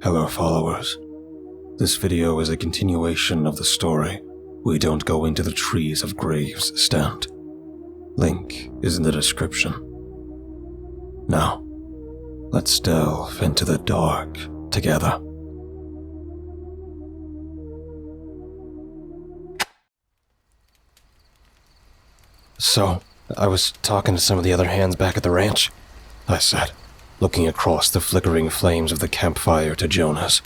Hello followers. This video is a continuation of the story We Don't Go Into the Trees of Graves Stand. Link is in the description. Now, let's delve into the dark together. So, I was talking to some of the other hands back at the ranch, I said, looking across the flickering flames of the campfire to Jonas.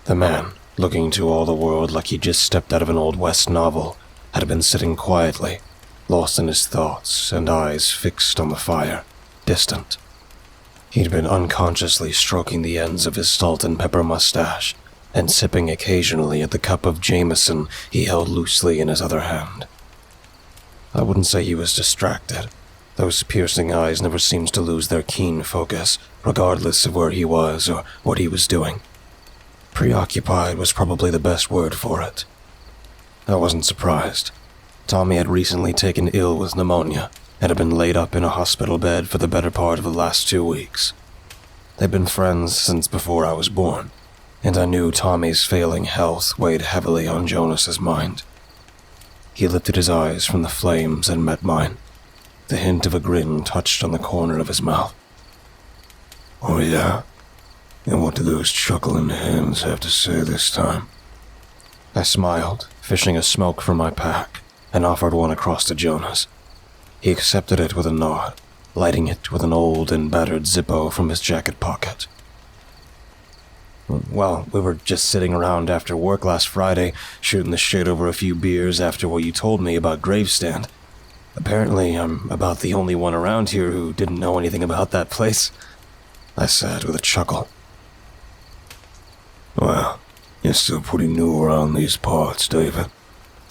The man, looking to all the world like he'd just stepped out of an Old West novel, had been sitting quietly, lost in his thoughts and eyes fixed on the fire, distant. He'd been unconsciously stroking the ends of his salt and pepper mustache and sipping occasionally at the cup of Jameson he held loosely in his other hand. I wouldn't say he was distracted. Those piercing eyes never seemed to lose their keen focus, regardless of where he was or what he was doing. Preoccupied was probably the best word for it. I wasn't surprised. Tommy had recently taken ill with pneumonia and had been laid up in a hospital bed for the better part of the last 2 weeks. They'd been friends since before I was born, and I knew Tommy's failing health weighed heavily on Jonas's mind. He lifted his eyes from the flames and met mine. The hint of a grin touched on the corner of his mouth. "Oh yeah? And what do those chuckling hens have to say this time?" I smiled, fishing a smoke from my pack, and offered one across to Jonas. He accepted it with a nod, lighting it with an old and battered Zippo from his jacket pocket. "Well, we were just sitting around after work last Friday, shooting the shit over a few beers after what you told me about Gravestand. Apparently, I'm about the only one around here who didn't know anything about that place," I said with a chuckle. "Well, you're still pretty new around these parts, David.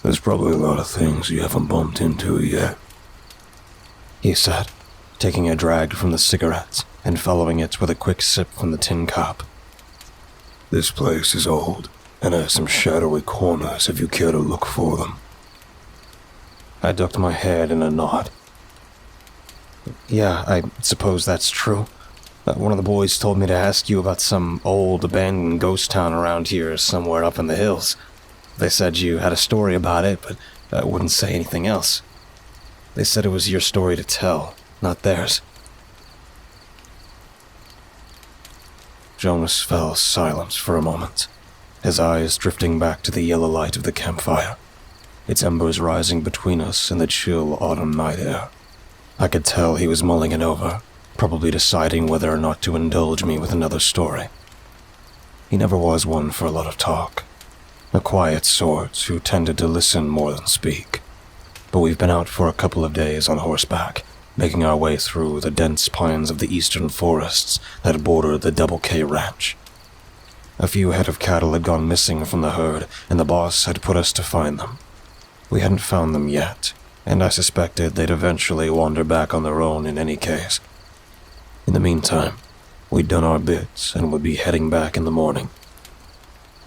There's probably a lot of things you haven't bumped into yet," he said, taking a drag from the cigarette and following it with a quick sip from the tin cup. "This place is old and has some shadowy corners if you care to look for them." I ducked my head in a nod. "Yeah, I suppose that's true. One of the boys told me to ask you about some old abandoned ghost town around here somewhere up in the hills. They said you had a story about it, but I wouldn't say anything else. They said it was your story to tell, not theirs." Jonas fell silent for a moment, his eyes drifting back to the yellow light of the campfire, its embers rising between us in the chill autumn night air. I could tell he was mulling it over, probably deciding whether or not to indulge me with another story. He never was one for a lot of talk, a quiet sort who tended to listen more than speak. But we've been out for a couple of days on horseback, making our way through the dense pines of the eastern forests that border the Double K Ranch. A few head of cattle had gone missing from the herd, and the boss had put us to find them. We hadn't found them yet, and I suspected they'd eventually wander back on their own in any case. In the meantime, we'd done our bits and would be heading back in the morning.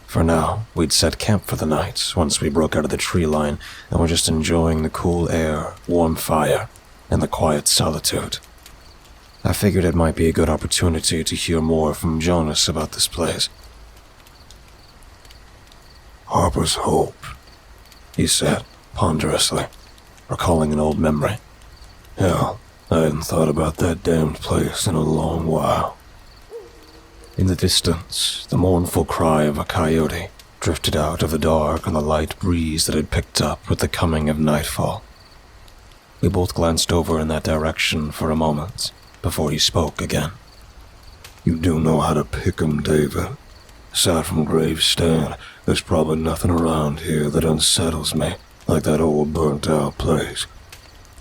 For now, we'd set camp for the night once we broke out of the tree line and were just enjoying the cool air, warm fire, and the quiet solitude. I figured it might be a good opportunity to hear more from Jonas about this place. "Harper's Hope," he said ponderously, recalling an old memory. "Hell, I hadn't thought about that damned place in a long while." In the distance, the mournful cry of a coyote drifted out of the dark on the light breeze that had picked up with the coming of nightfall. We both glanced over in that direction for a moment before he spoke again. "You do know how to pick 'em, David. Aside from Gravestand, there's probably nothing around here that unsettles me like that old burnt-out place.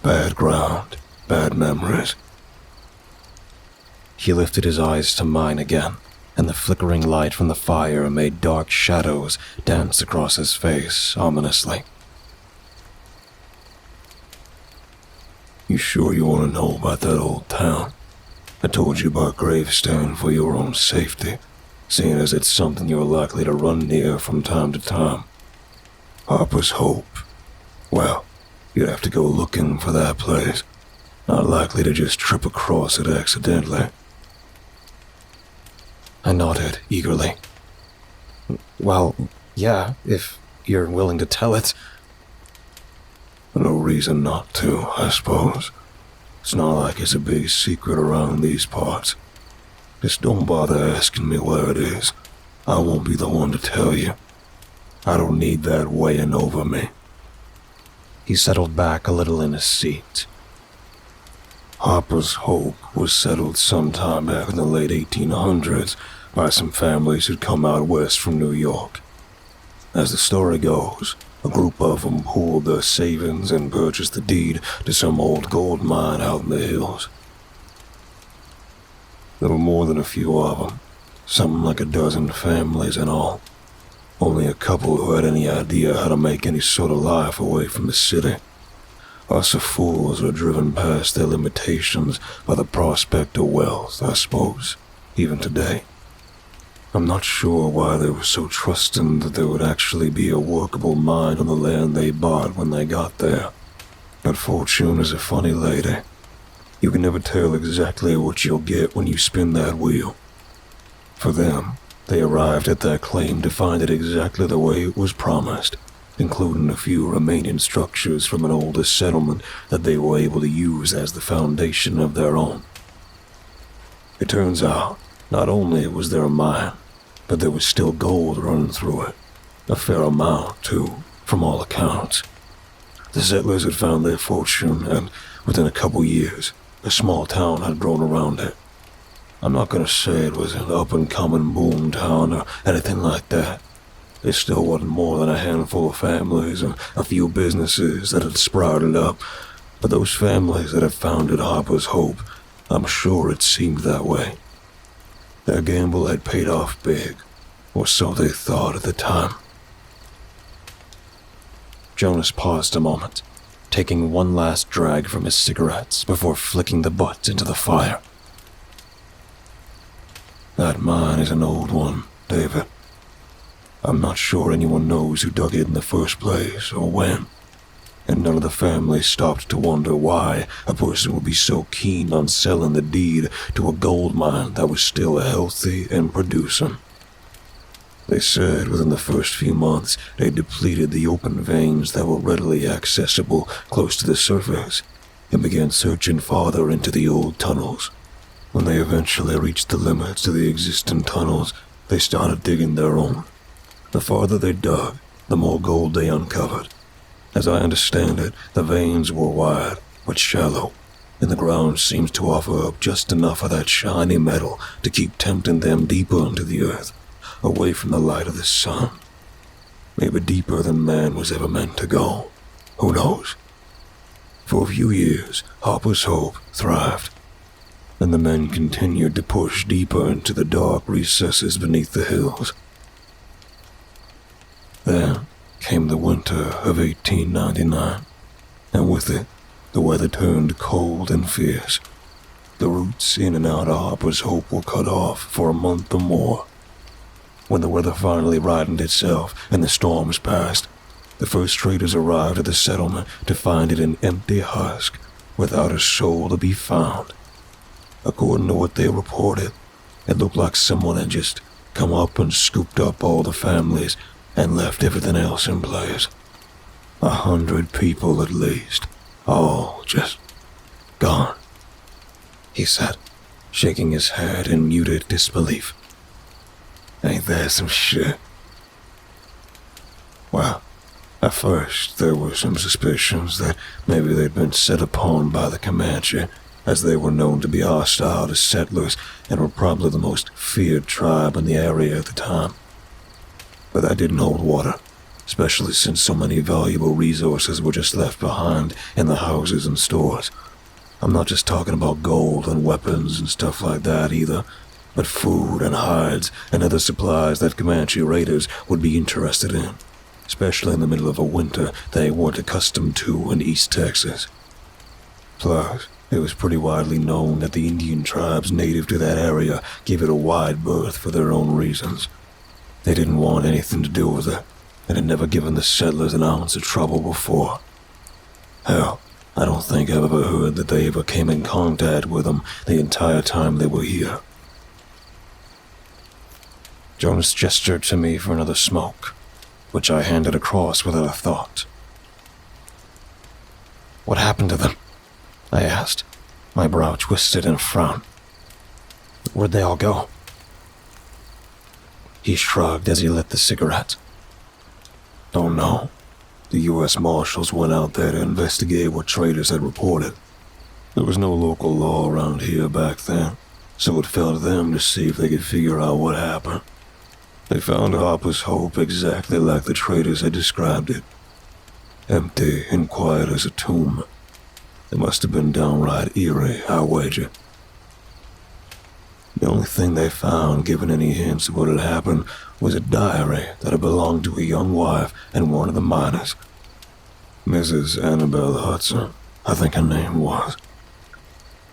Bad ground, bad memories." He lifted his eyes to mine again, and the flickering light from the fire made dark shadows dance across his face ominously. "You sure you want to know about that old town? I told you about Gravestand for your own safety, seeing as it's something you're likely to run near from time to time. Harper's Hope. Well, you'd have to go looking for that place. Not likely to just trip across it accidentally." I nodded eagerly. Well, yeah, if you're willing to tell it. No reason not to, I suppose. It's not like it's a big secret around these parts. Just don't bother asking me where it is. I won't be the one to tell you. I don't need that weighing over me. He settled back a little in his seat. Harper's Hope was settled sometime back in the late 1800s by some families who'd come out west from New York. As the story goes, a group of them pooled their savings and purchased the deed to some old gold mine out in the hills. There were more than a few of them, something like a dozen families in all. Only a couple who had any idea how to make any sort of life away from the city. Us fools were driven past their limitations by the prospect of wealth, I suppose, even today. I'm not sure why they were so trusting that there would actually be a workable mine on the land they bought when they got there. But fortune is a funny lady. You can never tell exactly what you'll get when you spin that wheel. For them, they arrived at their claim to find it exactly the way it was promised, including a few remaining structures from an older settlement that they were able to use as the foundation of their own. It turns out, not only was there a mine, but there was still gold running through it. A fair amount, too, from all accounts. The settlers had found their fortune, and within a couple years, a small town had grown around it. I'm not going to say it was an up-and-coming boom town or anything like that. It still wasn't more than a handful of families and a few businesses that had sprouted up, but those families that had founded Harper's Hope, I'm sure it seemed that way. Their gamble had paid off big, or so they thought at the time. Jonas paused a moment, taking one last drag from his cigarettes before flicking the butt into the fire. That mine is an old one, David. I'm not sure anyone knows who dug it in the first place or when, and none of the family stopped to wonder why a person would be so keen on selling the deed to a gold mine that was still healthy and producing. They said within the first few months they depleted the open veins that were readily accessible close to the surface and began searching farther into the old tunnels. When they eventually reached the limits of the existing tunnels, they started digging their own. The farther they dug, the more gold they uncovered. As I understand it, the veins were wide, but shallow, and the ground seems to offer up just enough of that shiny metal to keep tempting them deeper into the earth, away from the light of the sun. Maybe deeper than man was ever meant to go. Who knows? For a few years, Harper's Hope thrived, and the men continued to push deeper into the dark recesses beneath the hills. Then came the winter of 1899, and with it, the weather turned cold and fierce. The routes in and out of Harper's Hope were cut off for a month or more. When the weather finally rightened itself and the storms passed, the first traders arrived at the settlement to find it an empty husk, without a soul to be found. According to what they reported, it looked like someone had just come up and scooped up all the families and left everything else in place. 100 people at least, all just gone, he said, shaking his head in muted disbelief. Ain't that some shit? Well, at first there were some suspicions that maybe they'd been set upon by the Comanche, as they were known to be hostile to settlers and were probably the most feared tribe in the area at the time. But that didn't hold water, especially since so many valuable resources were just left behind in the houses and stores. I'm not just talking about gold and weapons and stuff like that either, but food and hides and other supplies that Comanche raiders would be interested in, especially in the middle of a winter they weren't accustomed to in East Texas. Plus, it was pretty widely known that the Indian tribes native to that area gave it a wide berth for their own reasons. They didn't want anything to do with it, and had never given the settlers an ounce of trouble before. Hell, I don't think I've ever heard that they ever came in contact with them the entire time they were here. Jonas gestured to me for another smoke, which I handed across without a thought. "What happened to them?" I asked, my brow twisted in a frown. "Where'd they all go?" He shrugged as he lit the cigarette. "Don't know. The U.S. Marshals went out there to investigate what traders had reported. There was no local law around here back then, so it fell to them to see if they could figure out what happened. They found Harper's Hope exactly like the traders had described it. Empty and quiet as a tomb. It must have been downright eerie, I wager. The only thing they found, given any hints of what had happened, was a diary that had belonged to a young wife and one of the miners. Mrs. Annabelle Hudson, I think her name was.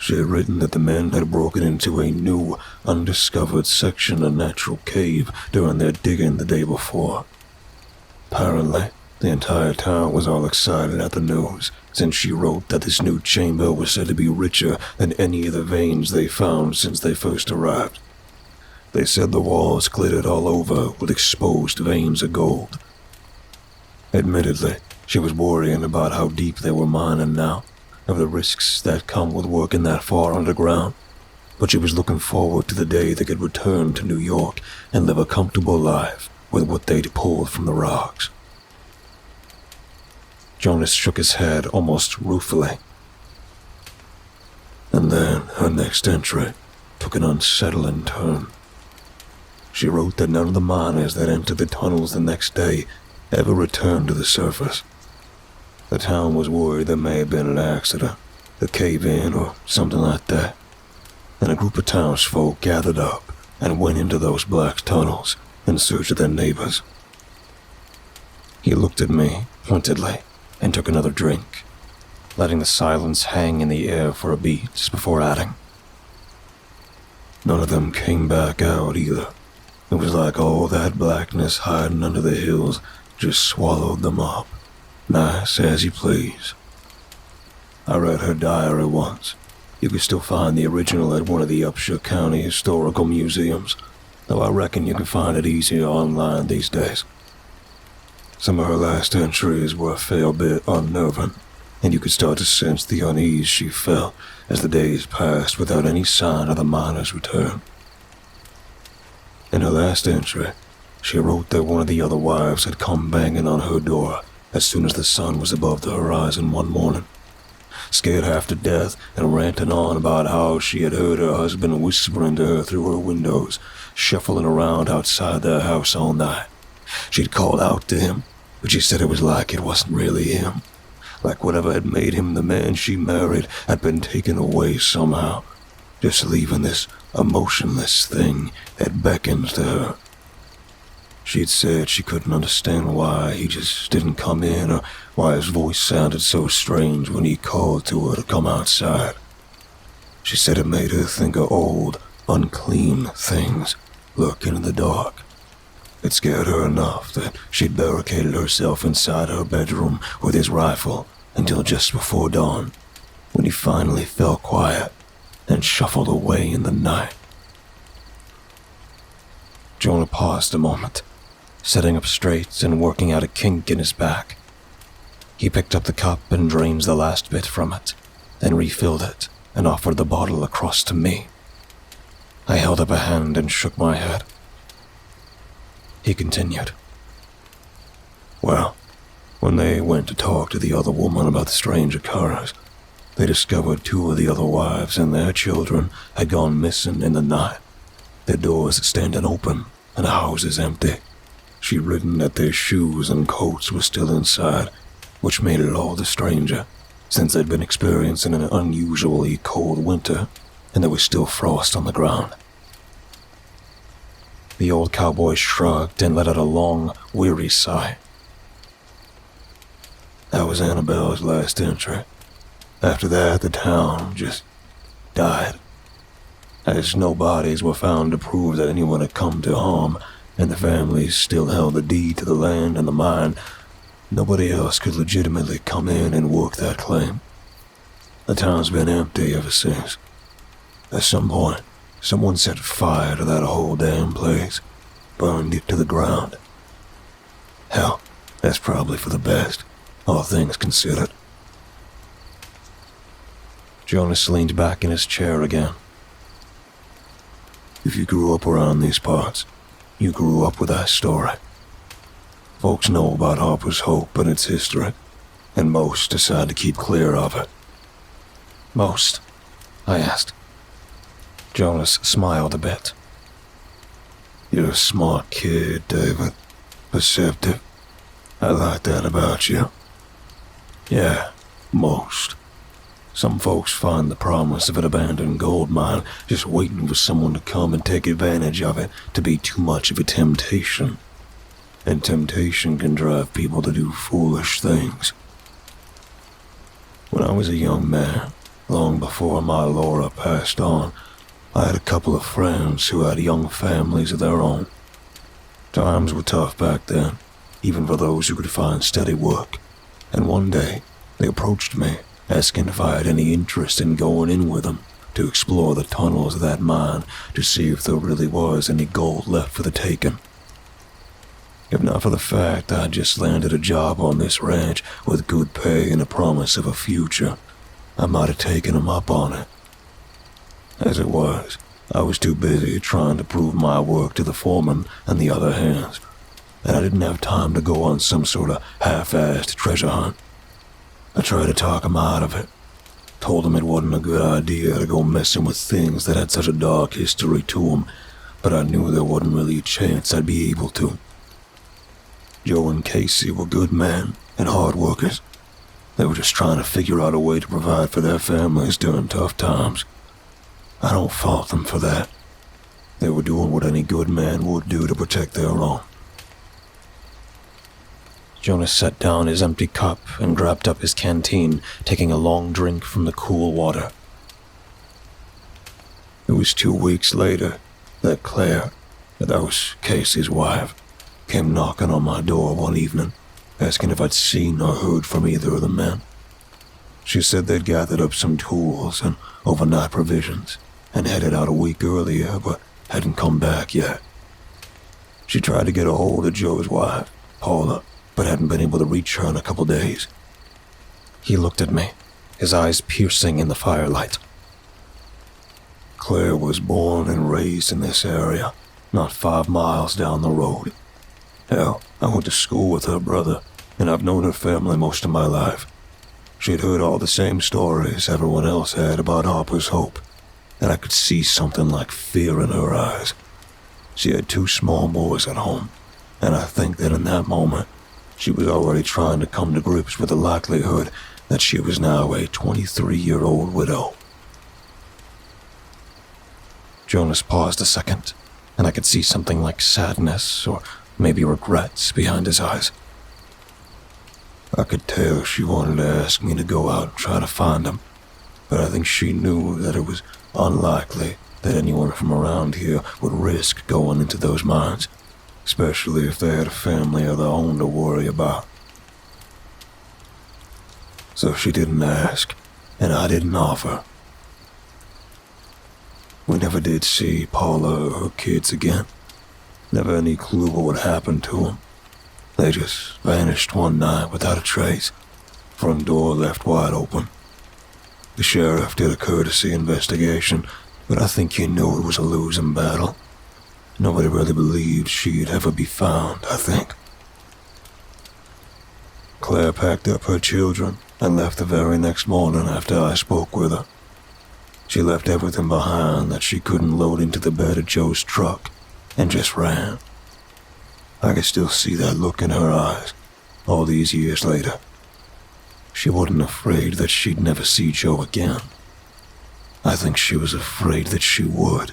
She had written that the men had broken into a new, undiscovered section of natural cave during their digging the day before. Apparently, the entire town was all excited at the news, since she wrote that this new chamber was said to be richer than any of the veins they found since they first arrived. They said the walls glittered all over with exposed veins of gold. Admittedly, she was worrying about how deep they were mining now, of the risks that come with working that far underground, but she was looking forward to the day they could return to New York and live a comfortable life with what they'd pulled from the rocks. Jonas shook his head almost ruefully. And then her next entry took an unsettling turn. She wrote that none of the miners that entered the tunnels the next day ever returned to the surface. The town was worried there may have been an accident, a cave-in or something like that, and a group of townsfolk gathered up and went into those black tunnels in search of their neighbors. He looked at me pointedly and took another drink, letting the silence hang in the air for a beat before adding, "None of them came back out either. It was like all that blackness hiding under the hills just swallowed them up. Nice as you please." I read her diary once. You could still find the original at one of the Upshur County historical museums, though I reckon you can find it easier online these days. Some of her last entries were a fair bit unnerving, and you could start to sense the unease she felt as the days passed without any sign of the miner's return. In her last entry, she wrote that one of the other wives had come banging on her door as soon as the sun was above the horizon one morning, scared half to death and ranting on about how she had heard her husband whispering to her through her windows, shuffling around outside their house all night. She'd called out to him, but she said it was like it wasn't really him, like whatever had made him the man she married had been taken away somehow, just leaving this emotionless thing that beckons to her. She'd said she couldn't understand why he just didn't come in or why his voice sounded so strange when he called to her to come outside. She said it made her think of old, unclean things lurking in the dark. It scared her enough that she'd barricaded herself inside her bedroom with his rifle until just before dawn, when he finally fell quiet and shuffled away in the night. Jonah paused a moment, sitting up straight and working out a kink in his back. He picked up the cup and drained the last bit from it, then refilled it and offered the bottle across to me. I held up a hand and shook my head. He continued. Well, when they went to talk to the other woman about the strange occurrence, they discovered two of the other wives and their children had gone missing in the night, their doors standing open and the houses empty. She'd written that their shoes and coats were still inside, which made it all the stranger, since they'd been experiencing an unusually cold winter and there was still frost on the ground. The old cowboy shrugged and let out a long, weary sigh. That was Annabelle's last entry. After that, the town just died. As no bodies were found to prove that anyone had come to harm, and the families still held the deed to the land and the mine, nobody else could legitimately come in and work that claim. The town's been empty ever since. At some point, someone set fire to that whole damn place, burned it to the ground. Hell, that's probably for the best, all things considered. Jonas leaned back in his chair again. If you grew up around these parts, you grew up with that story. Folks know about Harper's Hope and its history, and most decide to keep clear of it. Most? I asked. Jonas smiled a bit. You're a smart kid, David. Perceptive. I like that about you. Yeah, most. Some folks find the promise of an abandoned gold mine just waiting for someone to come and take advantage of it to be too much of a temptation. And temptation can drive people to do foolish things. When I was a young man, long before my Laura passed on, I had a couple of friends who had young families of their own. Times were tough back then, even for those who could find steady work, and one day they approached me, asking if I had any interest in going in with them to explore the tunnels of that mine to see if there really was any gold left for the taking. If not for the fact I'd just landed a job on this ranch with good pay and a promise of a future, I might have taken them up on it. As it was, I was too busy trying to prove my work to the foreman and the other hands, and I didn't have time to go on some sort of half-assed treasure hunt. I tried to talk him out of it, told him it wasn't a good idea to go messing with things that had such a dark history to them, but I knew there wasn't really a chance I'd be able to. Joe and Casey were good men and hard workers. They were just trying to figure out a way to provide for their families during tough times. I don't fault them for that. They were doing what any good man would do to protect their own. Jonas set down his empty cup and grabbed up his canteen, taking a long drink from the cool water. It was 2 weeks later that Claire, that was Casey's wife, came knocking on my door one evening, asking if I'd seen or heard from either of the men. She said they'd gathered up some tools and overnight provisions and headed out a week earlier, but hadn't come back yet. She tried to get a hold of Joe's wife, Paula, but hadn't been able to reach her in a couple days. He looked at me, his eyes piercing in the firelight. Claire was born and raised in this area, not 5 miles down the road. Hell, I went to school with her brother, and I've known her family most of my life. She'd heard all the same stories everyone else had about Harper's Hope, and I could see something like fear in her eyes. She had 2 small boys at home, and I think that in that moment, she was already trying to come to grips with the likelihood that she was now a 23-year-old widow. Jonas paused a second, and I could see something like sadness or maybe regrets behind his eyes. I could tell she wanted to ask me to go out and try to find him, but I think she knew that it was unlikely that anyone from around here would risk going into those mines, especially if they had a family of their own to worry about. So she didn't ask, and I didn't offer. We never did see Paula or her kids again. Never any clue what happened to them. They just vanished one night without a trace. Front door left wide open. The sheriff did a courtesy investigation, but I think he knew it was a losing battle. Nobody really believed she'd ever be found, I think. Claire packed up her children and left the very next morning after I spoke with her. She left everything behind that she couldn't load into the bed of Joe's truck and just ran. I could still see that look in her eyes, all these years later. She wasn't afraid that she'd never see Joe again. I think she was afraid that she would.